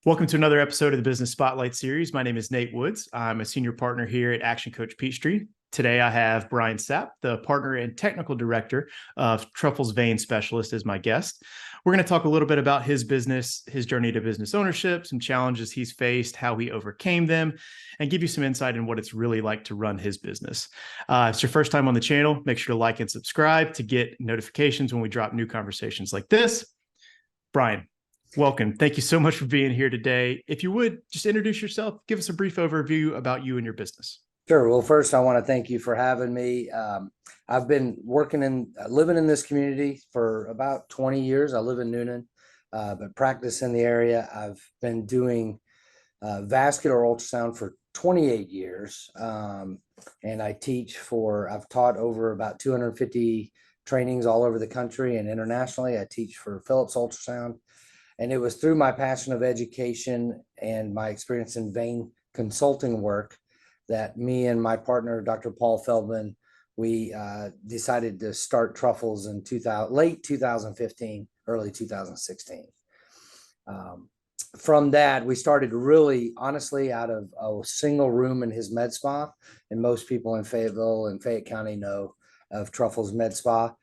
Welcome to another episode of the Business Spotlight Series. My name is Nate Woods. I'm a senior partner here at Action Coach Peachtree. Today, I have Brian Sapp, the partner and technical director of Truffles Vein Specialists, as my guest. We're going to talk a little bit about his business, his journey to business ownership, some challenges he's faced, how he overcame them, and give you some insight in what it's really like to run his business. If it's your first time on the channel, make sure to like and subscribe to get notifications when we drop new conversations like this. Brian, welcome. Thank you so much for being here today. If you would, just introduce yourself, give us a brief overview about you and your business. Sure. Well, first, I want to thank you for having me. I've been living in this community for about 20 years. I live in Noonan, but practice in the area. I've been doing vascular ultrasound for 28 years. And I've taught over about 250 trainings all over the country and internationally. I teach for Philips Ultrasound. And it was through my passion of education and my experience in vein consulting work that me and my partner, Dr. Paul Feldman, we decided to start Truffles in late 2015, early 2016. From that, we started really honestly out of a single room in his med spa. And most people in Fayetteville and Fayette County know of Truffles Med Spa.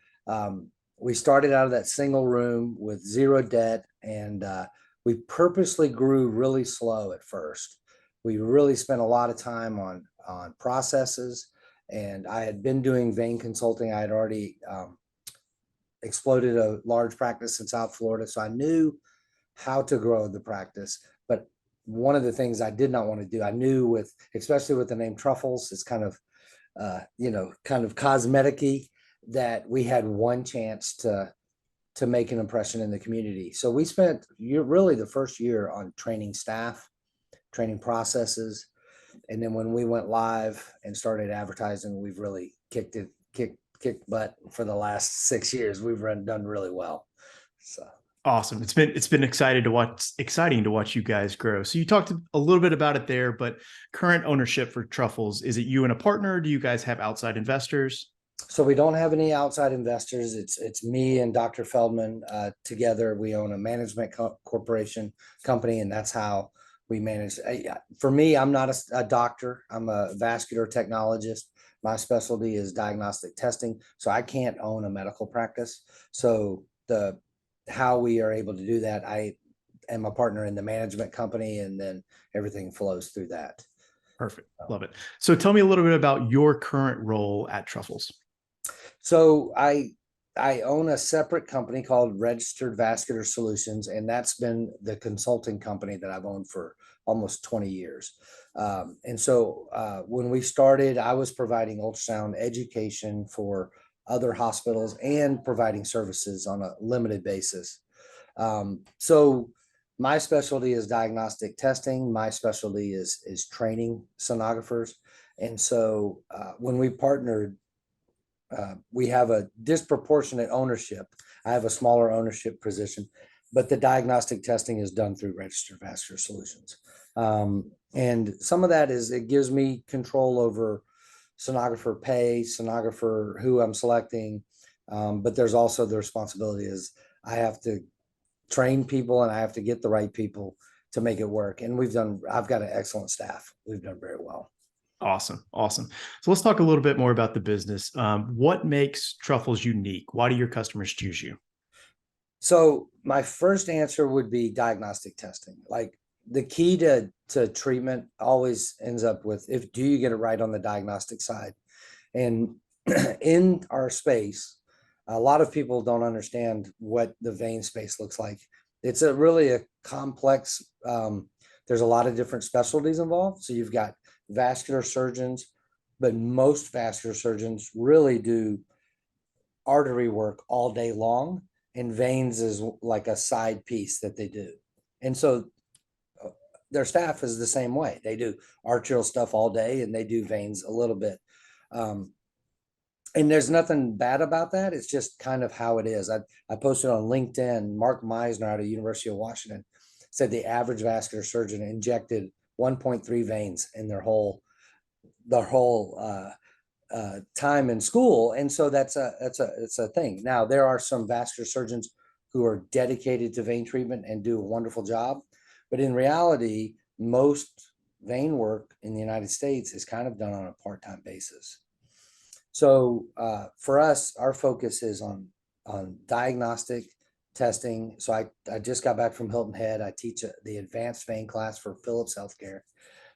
We started out of that single room with zero debt, and we purposely grew really slow at first. We really spent a lot of time on processes, and I had been doing vein consulting. I had already exploded a large practice in South Florida, so I knew how to grow the practice. But one of the things I did not want to do, I knew especially with the name Truffles, it's kind of cosmetic-y, that we had one chance to make an impression in the community. So we spent really the first year on training staff, training processes. And then when we went live and started advertising, we've really kicked butt for the last 6 years. We've done really well. So awesome. It's been exciting to watch you guys grow. So you talked a little bit about it there, but current ownership for Truffles, is it you and a partner? Do you guys have outside investors? So we don't have any outside investors. It's me and Dr. Feldman together. We own a management corporation company, and that's how we manage. For me, I'm not a doctor. I'm a vascular technologist. My specialty is diagnostic testing, so I can't own a medical practice. So how we are able to do that, I am a partner in the management company, and then everything flows through that. Perfect. Love it. So tell me a little bit about your current role at Truffles. So I own a separate company called Registered Vascular Solutions, and that's been the consulting company that I've owned for almost 20 years. And so when we started, I was providing ultrasound education for other hospitals and providing services on a limited basis. So my specialty is diagnostic testing. My specialty is training sonographers. And so when we partnered, we have a disproportionate ownership. I have a smaller ownership position, but the diagnostic testing is done through Registered Vascular Solutions. And some of that is, it gives me control over sonographer pay, sonographer who I'm selecting. But there's also the responsibility is I have to train people and I have to get the right people to make it work. And I've got an excellent staff. We've done very well. Awesome. So let's talk a little bit more about the business. What makes Truffles unique? Why do your customers choose you? So my first answer would be diagnostic testing. Like the key to treatment always ends up with, do you get it right on the diagnostic side? And in our space, a lot of people don't understand what the vein space looks like. It's really a complex, there's a lot of different specialties involved. So you've got vascular surgeons, but most vascular surgeons really do artery work all day long, and veins is like a side piece that they do. And so their staff is the same way. They do arterial stuff all day and they do veins a little bit. And there's nothing bad about that. It's just kind of how it is. I posted on LinkedIn, Mark Meisner out of University of Washington said the average vascular surgeon injected 1.3 veins in their whole time in school. And so it's a thing. Now, there are some vascular surgeons who are dedicated to vein treatment and do a wonderful job. But in reality, most vein work in the United States is kind of done on a part-time basis. So for us, our focus is on diagnostic testing. So I just got back from Hilton Head. I teach the advanced vein class for Philips Healthcare.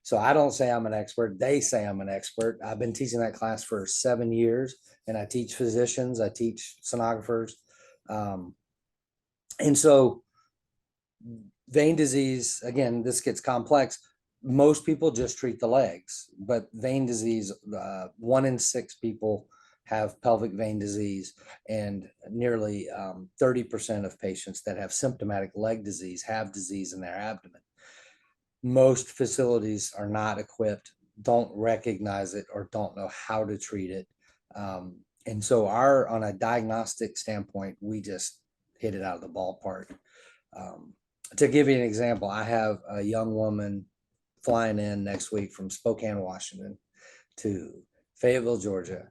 So I don't say I'm an expert. They say I'm an expert. I've been teaching that class for 7 years, and I teach physicians, I teach sonographers. And so vein disease, again, this gets complex. Most people just treat the legs, but vein disease, 1 in 6 people have pelvic vein disease, and nearly 30% of patients that have symptomatic leg disease have disease in their abdomen. Most facilities are not equipped, don't recognize it, or don't know how to treat it. And so on a diagnostic standpoint, we just hit it out of the ballpark. To give you an example, I have a young woman flying in next week from Spokane, Washington to Fayetteville, Georgia.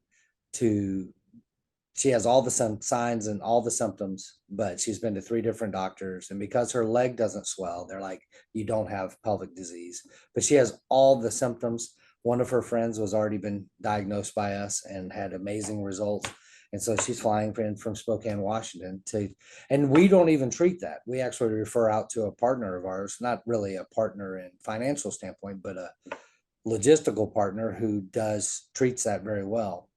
She has all the signs and all the symptoms, but she's been to 3 different doctors. And because her leg doesn't swell, they're like, you don't have pelvic disease. But she has all the symptoms. One of her friends was already been diagnosed by us and had amazing results. And so she's flying in from Spokane, Washington and we don't even treat that. We actually refer out to a partner of ours, not really a partner in financial standpoint, but a logistical partner who treats that very well.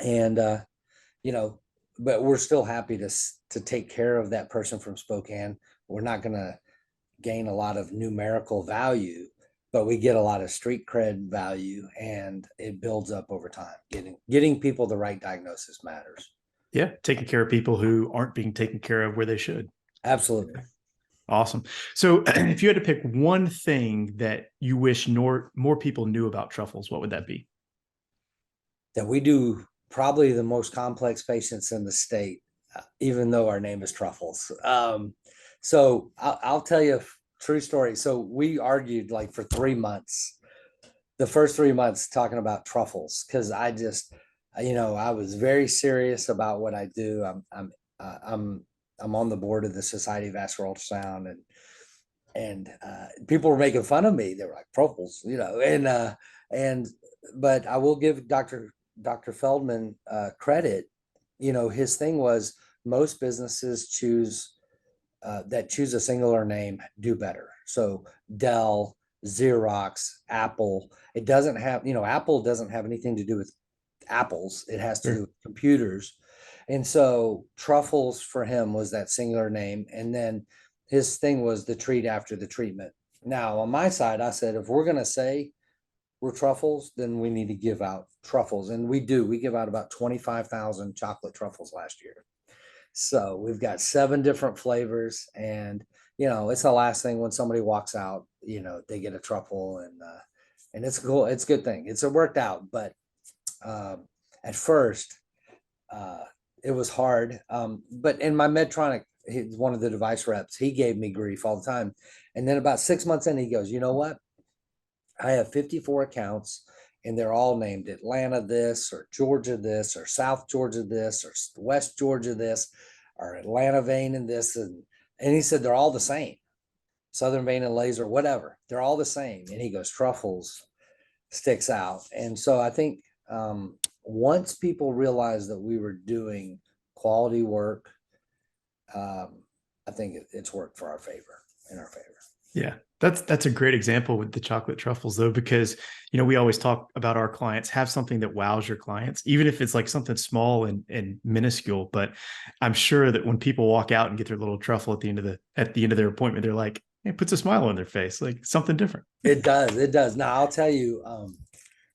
And, but we're still happy to take care of that person from Spokane. We're not going to gain a lot of numerical value, but we get a lot of street cred value, and it builds up over time. Getting people the right diagnosis matters. Yeah, taking care of people who aren't being taken care of where they should. Absolutely. Awesome. So if you had to pick one thing that you wish more people knew about Truffles, what would that be? That we do probably the most complex patients in the state, even though our name is Truffles. So I'll tell you true story. So we argued like for 3 months, the first 3 months talking about truffles, because I was very serious about what I do. I'm on the board of the Society of Vascular Ultrasound, and people were making fun of me. They were like truffles, but I will give Dr. Feldman credit. His thing was most businesses choose a singular name do better. So Dell, Xerox, Apple, it doesn't have, Apple doesn't have anything to do with apples. It has to do with computers. And so Truffles for him was that singular name. And then his thing was the treat after the treatment. Now on my side, I said, if we're going to say we're Truffles, then we need to give out truffles. And we give out about 25,000 chocolate truffles last year. So we've got 7 different flavors, and it's the last thing when somebody walks out, they get a truffle, and it's cool. It's a good thing. It worked out, but at first it was hard. But in my Medtronic, he's one of the device reps, he gave me grief all the time. And then about 6 months in, he goes, you know what? I have 54 accounts, and they're all named Atlanta this, or Georgia this, or South Georgia this, or West Georgia this, or Atlanta vein and this. And he said, they're all the same. Southern vein and laser, whatever. They're all the same. And he goes, Truffles sticks out. And so I think once people realized that we were doing quality work, I think it's worked in our favor. Yeah, that's a great example with the chocolate truffles, though, because we always talk about our clients, have something that wows your clients, even if it's like something small and minuscule. But I'm sure that when people walk out and get their little truffle at the end of their appointment, they're like, it puts a smile on their face, like something different. It does. Now I'll tell you,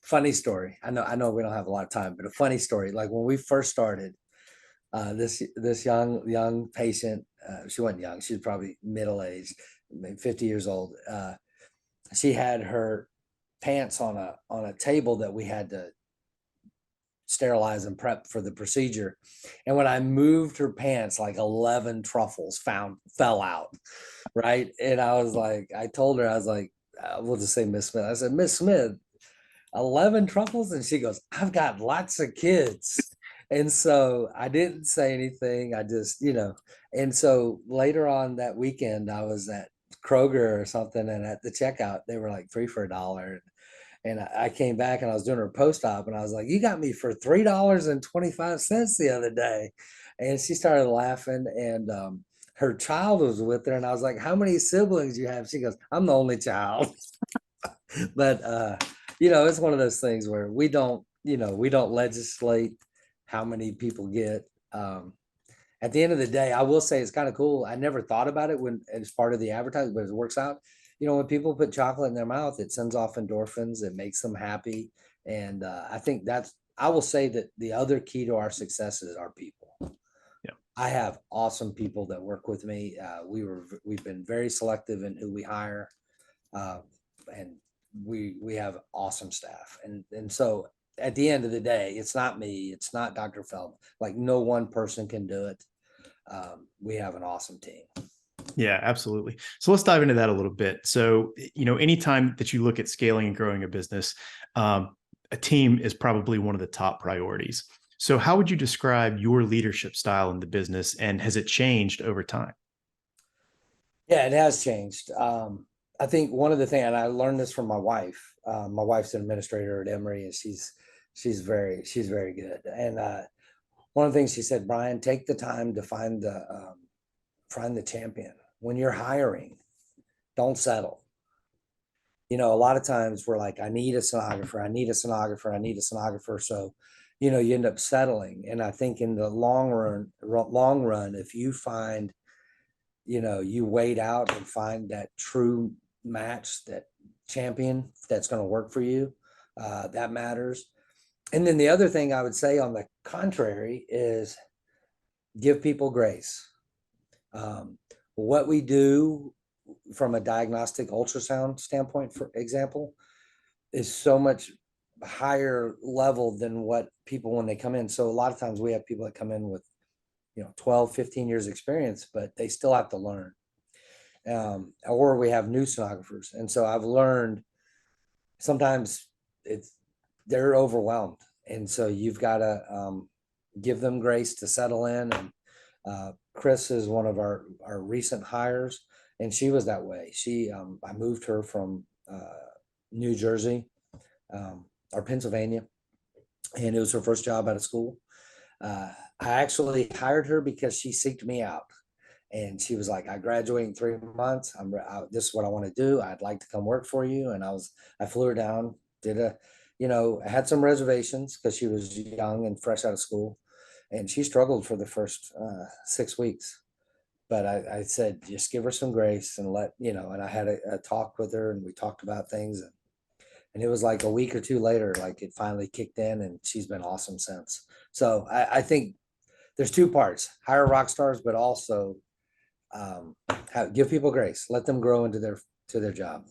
funny story. I know we don't have a lot of time, but a funny story. Like when we first started, this young patient, she wasn't young, she was probably middle-aged, maybe 50 years old. She had her pants on a table that we had to sterilize and prep for the procedure. And when I moved her pants, like 11 truffles fell out. Right. And I told her, I was like, we'll just say Miss Smith. I said, Miss Smith, 11 truffles? And she goes, I've got lots of kids. And so I didn't say anything. I just, and so later on that weekend, I was at Kroger or something, and at the checkout they were like 3 for $1. And I came back and I was doing her post-op and I was like, you got me for $3.25 the other day. And she started laughing, and her child was with her, and I was like, how many siblings you have? She goes, I'm the only child. But it's one of those things where we don't legislate how many people get. At the end of the day, I will say it's kind of cool. I never thought about it when it's part of the advertising, but it works out. When people put chocolate in their mouth, it sends off endorphins, it makes them happy. And I will say that the other key to our success is our people. Yeah. I have awesome people that work with me. We've been very selective in who we hire. And we have awesome staff. And so at the end of the day, it's not me, it's not Dr. Feldman. Like, no one person can do it. We have an awesome team. Yeah, absolutely. So let's dive into that a little bit. So, anytime that you look at scaling and growing a business, a team is probably one of the top priorities. So how would you describe your leadership style in the business, and has it changed over time? Yeah, it has changed. I think one of the things, and I learned this from my wife. My wife's an administrator at Emory, and she's very good. And one of the things she said, Brian, take the time to find the champion. When you're hiring, don't settle. A lot of times we're like, I need a sonographer, I need a sonographer, I need a sonographer. So, you end up settling. And I think in the long run, if you find, you wait out and find that true match, that champion that's going to work for you, that matters. And then the other thing I would say on the contrary is give people grace. What we do from a diagnostic ultrasound standpoint, for example, is so much higher level than what people when they come in. So a lot of times we have people that come in with 12, 15 years experience, but they still have to learn. Or we have new sonographers. And so I've learned sometimes they're overwhelmed. And so you've got to give them grace to settle in. And Chris is one of our recent hires, and she was that way. I moved her from New Jersey or Pennsylvania, and it was her first job out of school. I actually hired her because she seeked me out, and she was like, I graduate in 3 months. This is what I want to do. I'd like to come work for you. And I flew her down, I had some reservations because she was young and fresh out of school, and she struggled for the first 6 weeks. But I said, just give her some grace and and I had a talk with her, and we talked about things. And it was like a week or two later, like it finally kicked in, and she's been awesome since. So I think there's two parts: hire rock stars, but also give people grace, let them grow into their job.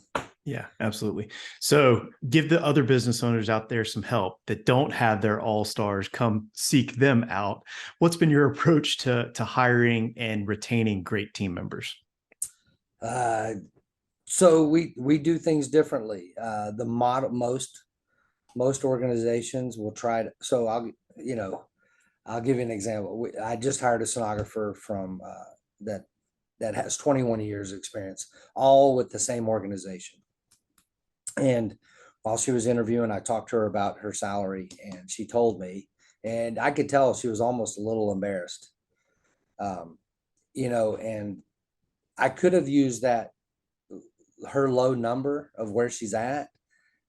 Yeah, absolutely. So give the other business owners out there some help that don't have their all-stars come seek them out. What's been your approach to hiring and retaining great team members? So we do things differently. The model, most organizations will try to, so I'll give you an example. I just hired a sonographer from that has 21 years experience, all with the same organization. And while she was interviewing, I talked to her about her salary, and she told me, and I could tell she was almost a little embarrassed. And I could have used her low number of where she's at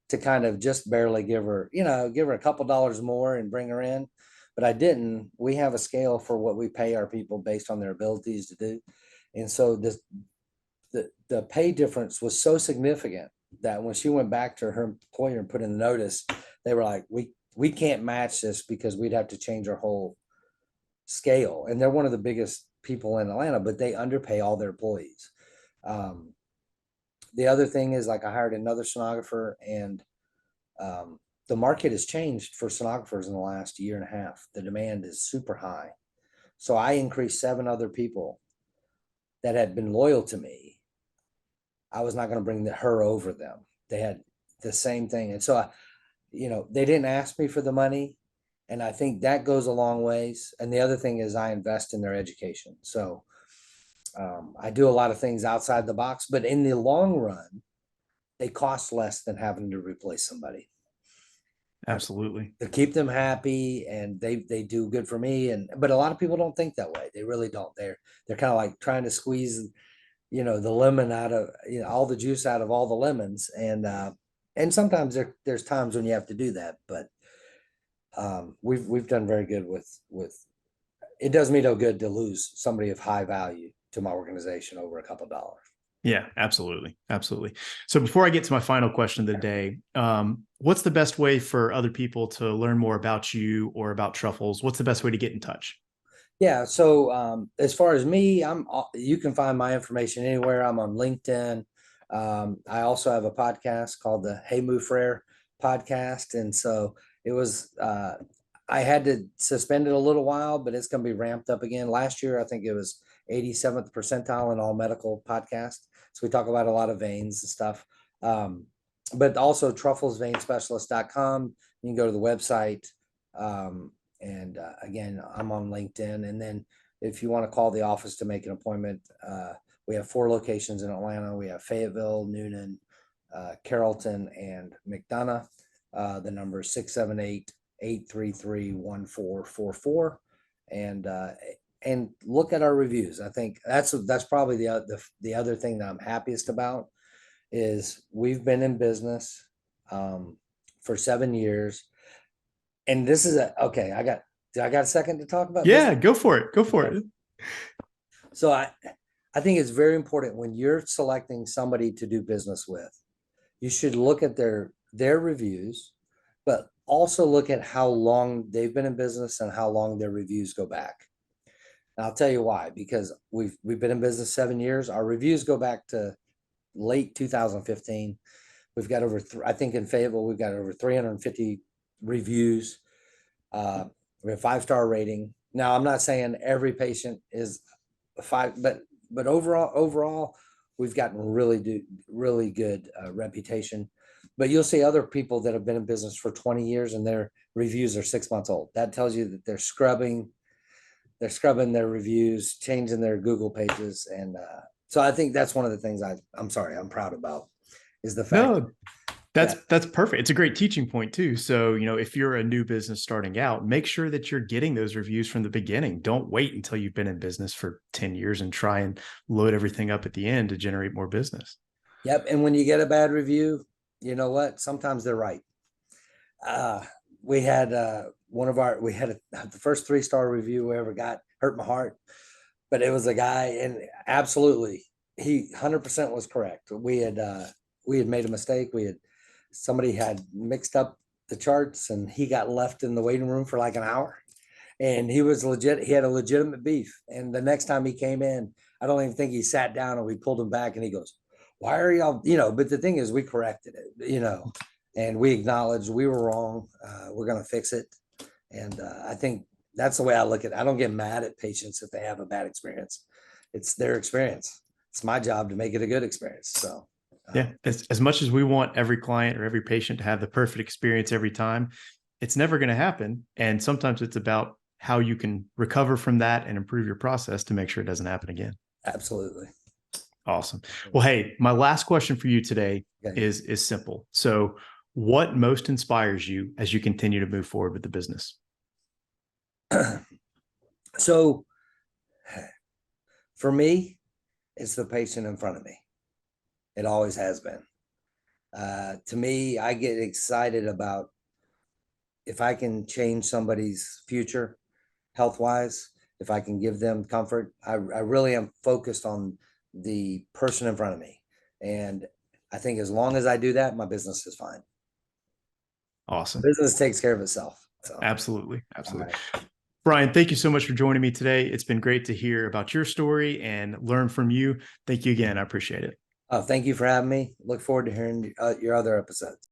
to kind of just barely give her a couple dollars more and bring her in. But I didn't. We have a scale for what we pay our people based on their abilities to do. And so the pay difference was so significant that when she went back to her employer and put in the notice, they were like, we can't match this because we'd have to change our whole scale. And they're one of the biggest people in Atlanta, but they underpay all their employees. The other thing is, like, I hired another sonographer, and the market has changed for sonographers in the last year and a half. The demand is super high. So I increased 7 other people that had been loyal to me. I was not going to bring her over them. They had the same thing. And so, they didn't ask me for the money. And I think that goes a long ways. And the other thing is I invest in their education. So I do a lot of things outside the box, but in the long run, they cost less than having to replace somebody. Absolutely. To keep them happy, and they do good for me. But a lot of people don't think that way. They really don't. They're kind of like trying to squeeze, the lemon out of, all the juice out of all the lemons. And sometimes there's times when you have to do that, but we've done very good with it. Does me no good to lose somebody of high value to my organization over a couple of dollars. Yeah, absolutely. Absolutely. So before I get to my final question of the day, what's the best way for other people to learn more about you or about Truffles? What's the best way to get in touch? Yeah. So as far as me, you can find my information anywhere. I'm on LinkedIn. I also have a podcast called the Hey Mufrier podcast. And so it was, I had to suspend it a little while, but it's going to be ramped up again. Last year, I think it was 87th percentile in all medical podcasts. So we talk about a lot of veins and stuff. But also trufflesveinspecialists.com. You can go to the website. And again, I'm on LinkedIn. And then if you want to call the office to make an appointment, we have 4 locations in Atlanta. We have Fayetteville, Noonan, Carrollton, and McDonough. The number is 678-833-1444. And look at our reviews. I think that's probably the other thing that I'm happiest about is we've been in business for 7 years. And this is okay. I got a second to talk about? Yeah, business? Go for it. Go for it. So I think it's very important when you're selecting somebody to do business with, you should look at their reviews, but also look at how long they've been in business and how long their reviews go back. And I'll tell you why, because we've been in business 7 years. Our reviews go back to late 2015. We've got I think in Fayetteville, we've got over 350 reviews. We have 5-star rating. Now, I'm not saying every patient is a 5, but overall, we've gotten really good reputation. But you'll see other people that have been in business for 20 years and their reviews are 6 months old. That tells you that they're scrubbing their reviews, changing their Google pages. And so I think that's one of the things I'm proud about is the fact that's perfect. It's a great teaching point too. So, if you're a new business starting out, make sure that you're getting those reviews from the beginning. Don't wait until you've been in business for 10 years and try and load everything up at the end to generate more business. Yep. And when you get a bad review, you know what? Sometimes they're right. We had the first 3-star review we ever got, hurt my heart, but it was a guy, and absolutely, he 100% was correct. We had made a mistake. Somebody had mixed up the charts, and he got left in the waiting room for like an hour, and he was legit. He had a legitimate beef. And the next time he came in, I don't even think he sat down, and we pulled him back, and he goes, "Why are y'all?" But the thing is, we corrected it, and we acknowledged we were wrong. We're going to fix it. And I think that's the way I look at it. I don't get mad at patients if they have a bad experience. It's their experience. It's my job to make it a good experience. So. Yeah, as much as we want every client or every patient to have the perfect experience every time, it's never going to happen. And sometimes it's about how you can recover from that and improve your process to make sure it doesn't happen again. Absolutely. Awesome. Well, hey, my last question for you today is simple. So what most inspires you as you continue to move forward with the business? So for me, it's the patient in front of me. It always has been. To me, I get excited about if I can change somebody's future health-wise, if I can give them comfort. I really am focused on the person in front of me. And I think as long as I do that, my business is fine. Awesome. Business takes care of itself. So. Absolutely. Absolutely. Right. Brian, thank you so much for joining me today. It's been great to hear about your story and learn from you. Thank you again. I appreciate it. Thank you for having me. Look forward to hearing your other episodes.